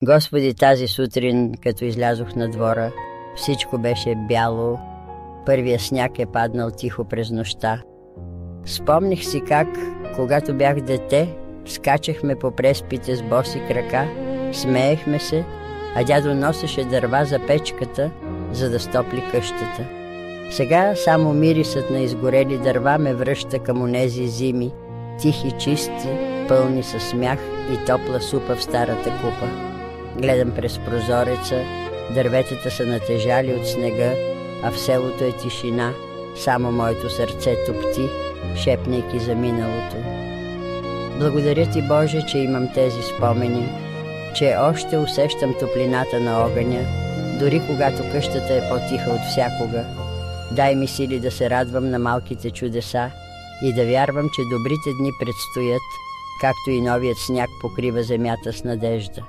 Господи, тази сутрин, като излязох на двора, всичко беше бяло, първия сняг е паднал тихо през нощта. Спомних си как, когато бях дете, скачахме по преспите с боси крака, смеехме се, а дядо носеше дърва за печката, за да стопли къщата. Сега само мирисът на изгорели дърва ме връща към онези зими, тихи, чисти, пълни със смях и топла супа в старата купа. Гледам през прозореца, дърветата са натежали от снега, а в селото е тишина, само моето сърце топти, шепнейки за миналото. Благодаря ти, Боже, че имам тези спомени, че още усещам топлината на огъня, дори когато къщата е по-тиха от всякога. Дай ми сили да се радвам на малките чудеса и да вярвам, че добрите дни предстоят, както и новият сняг покрива земята с надежда.